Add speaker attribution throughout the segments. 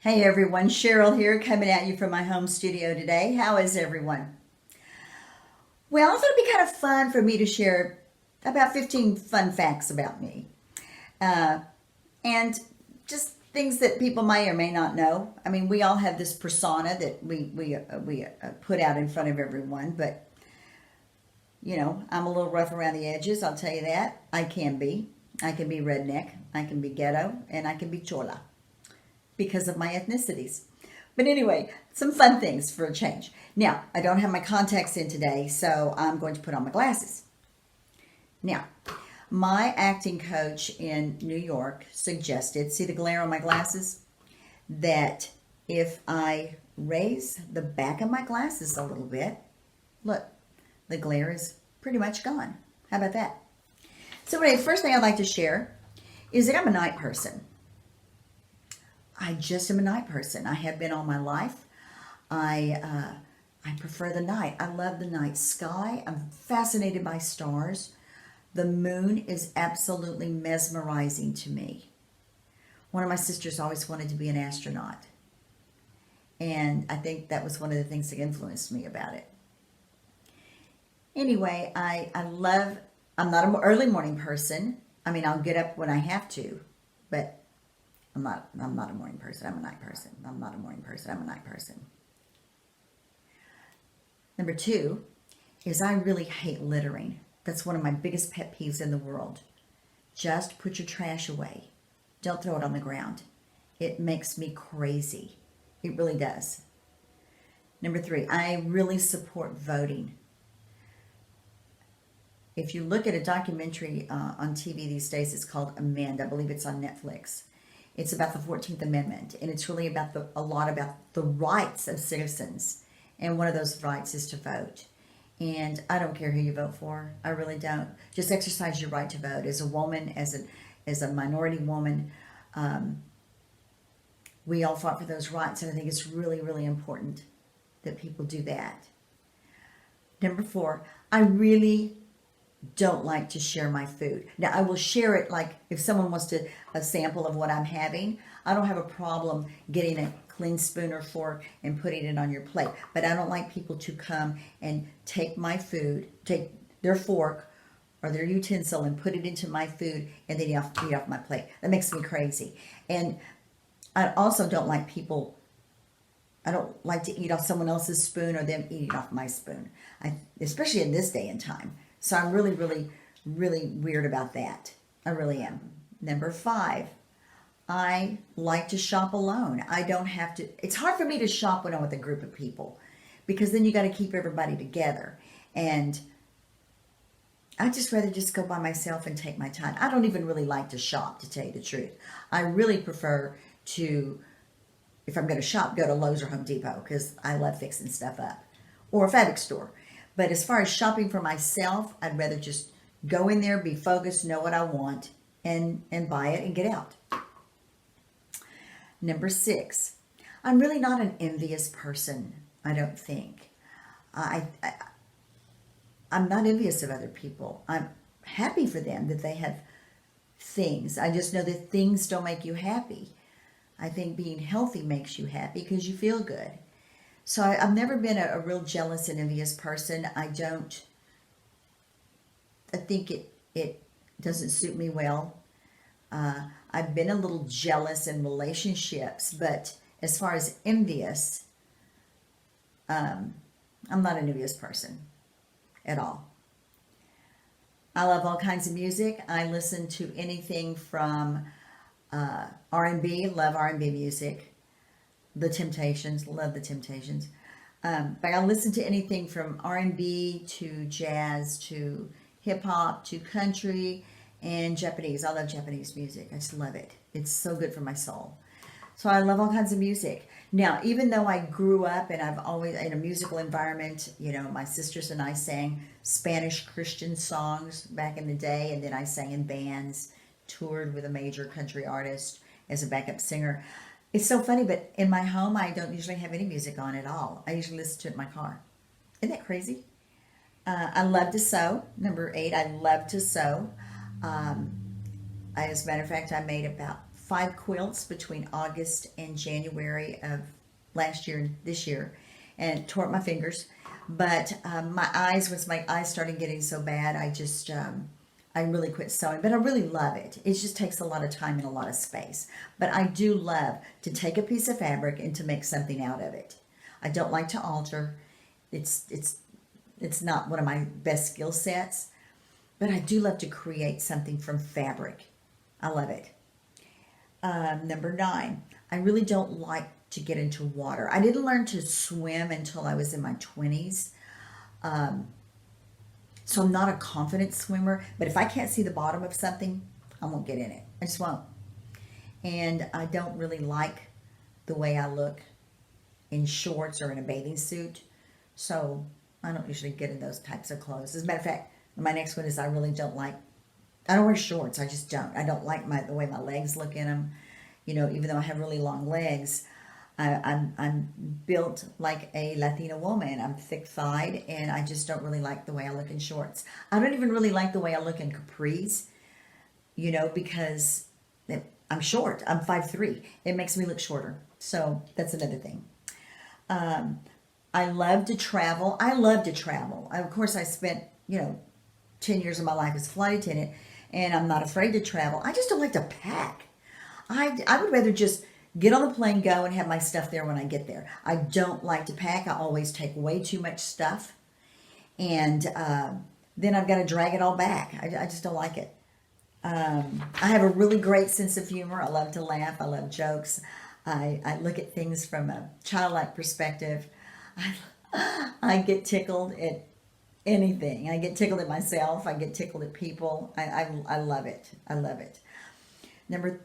Speaker 1: Hey everyone, Cheryl here coming at you from my home studio today. How is everyone? Well, I thought it'd be kind of fun for me to share about 15 fun facts about me. Uh, and just things that people may or may not know. I mean, we all have this persona that we put out in front of everyone, but I'm a little rough around the edges, I'll tell you that. I can be. I can be redneck, I can be ghetto, and I can be chola because of my ethnicities. But anyway, some fun things for a change. Now, I don't have my contacts in today, so I'm going to put on my glasses. Now, my acting coach in New York suggested, see the glare on my glasses? That if I raise the back of my glasses a little bit, look, the glare is pretty much gone. How about that? So anyway, the first thing I'd like to share is that I'm a night person. I just am a night person. I have been all my life. I prefer the night. I love the night sky. I'm fascinated by stars. The moon is absolutely mesmerizing to me. One of my sisters always wanted to be an astronaut. And I think that was one of the things that influenced me about it. Anyway, I'm not an early morning person. I mean, I'll get up when I have to, but I'm not a morning person. I'm a night person. I'm not a morning person. I'm a night person. Number two is I really hate littering. That's one of my biggest pet peeves in the world. Just put your trash away. Don't throw it on the ground. It makes me crazy. It really does. Number three, I really support voting. If you look at a documentary on TV these days, it's called Amanda. I believe it's on Netflix. It's about the 14th Amendment, and it's really about a lot about the rights of citizens. And one of those rights is to vote. And I don't care who you vote for. I really don't. Just exercise your right to vote. As a woman, as a minority woman, we all fought for those rights, and I think it's really, really important that people do that. Number four, I really don't like to share my food. Now, I will share it, like if someone wants a sample of what I'm having. I don't have a problem getting a clean spoon or fork and putting it on your plate. But I don't like people to come and take my food, take their fork or their utensil and put it into my food and then eat off my plate. That makes me crazy. And I also don't like people, I don't like to eat off someone else's spoon or them eating off my spoon. Especially in this day and time. So I'm really, really, really weird about that. I really am. Number five, I like to shop alone. I don't have to, it's hard for me to shop when I'm with a group of people because then you got to keep everybody together. And I just rather just go by myself and take my time. I don't even really like to shop, to tell you the truth. I really prefer to, if I'm going to shop, go to Lowe's or Home Depot because I love fixing stuff up. Or a fabric store. But as far as shopping for myself, I'd rather just go in there, be focused, know what I want, and buy it and get out. Number six, I'm really not an envious person, I don't think. I'm not envious of other people. I'm happy for them that they have things. I just know that things don't make you happy. I think being healthy makes you happy because you feel good. So I've never been a real jealous and envious person. I think it doesn't suit me well. I've been a little jealous in relationships, but as far as envious, I'm not an envious person at all. I love all kinds of music. I listen to anything from R&B, love R&B music. The Temptations, love the Temptations. But I listen to anything from R&B to jazz to hip hop to country and Japanese. I love Japanese music. I just love it. It's so good for my soul. So I love all kinds of music. Now, even though I grew up and I've always in a musical environment, my sisters and I sang Spanish Christian songs back in the day, and then I sang in bands, toured with a major country artist as a backup singer. It's so funny, but in my home, I don't usually have any music on at all. I usually listen to it in my car. Isn't that crazy? I love to sew. Number eight, I love to sew. As a matter of fact, I made about 5 quilts between August and January of last year and this year, and tore up my fingers. But once my eyes started getting so bad, I really quit sewing. But I really love it. It just takes a lot of time and a lot of space. But I do love to take a piece of fabric and to make something out of it. I don't like to alter. It's not one of my best skill sets, but I do love to create something from fabric. I love it. Number 9, I really don't like to get into water. I didn't learn to swim until I was in my 20s. So I'm not a confident swimmer, but if I can't see the bottom of something, I won't get in it. I just won't. And I don't really like the way I look in shorts or in a bathing suit. So I don't usually get in those types of clothes. As a matter of fact, my next one is I don't wear shorts. I just don't. I don't like the way my legs look in them. You know, even though I have really long legs, I'm built like a Latina woman. I'm thick-thighed, and I just don't really like the way I look in shorts. I don't even really like the way I look in capris, you know, because I'm short. I'm 5'3". It makes me look shorter. So that's another thing. I love to travel. Of course, I spent, 10 years of my life as a flight attendant, and I'm not afraid to travel. I just don't like to pack. I would rather just get on the plane, go, and have my stuff there when I get there. I don't like to pack. I always take way too much stuff, and then I've got to drag it all back. I just don't like it. I have a really great sense of humor. I love to laugh. I love jokes. I look at things from a childlike perspective. I get tickled at anything. I get tickled at myself. I get tickled at people. I love it. I love it. Number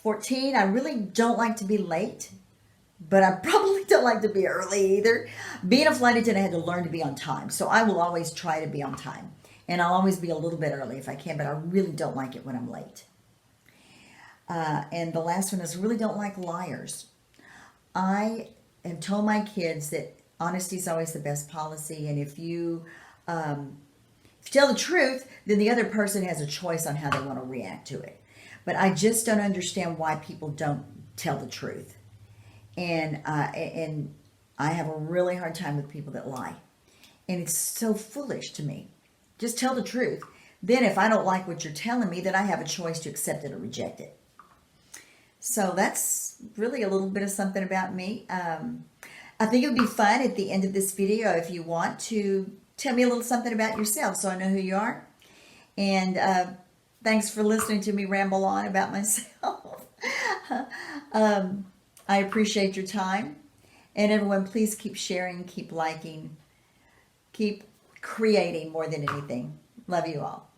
Speaker 1: 14, I really don't like to be late, but I probably don't like to be early either. Being a flight attendant, I had to learn to be on time, so I will always try to be on time. And I'll always be a little bit early if I can, but I really don't like it when I'm late. And the last one is, really don't like liars. I have told my kids that honesty is always the best policy, and if you tell the truth, then the other person has a choice on how they want to react to it. But I just don't understand why people don't tell the truth. And I have a really hard time with people that lie. And it's so foolish to me. Just tell the truth. Then if I don't like what you're telling me, then I have a choice to accept it or reject it. So that's really a little bit of something about me. I think it would be fun at the end of this video if you want to tell me a little something about yourself so I know who you are. And thanks for listening to me ramble on about myself. I appreciate your time. And everyone, please keep sharing, keep liking, keep creating more than anything. Love you all.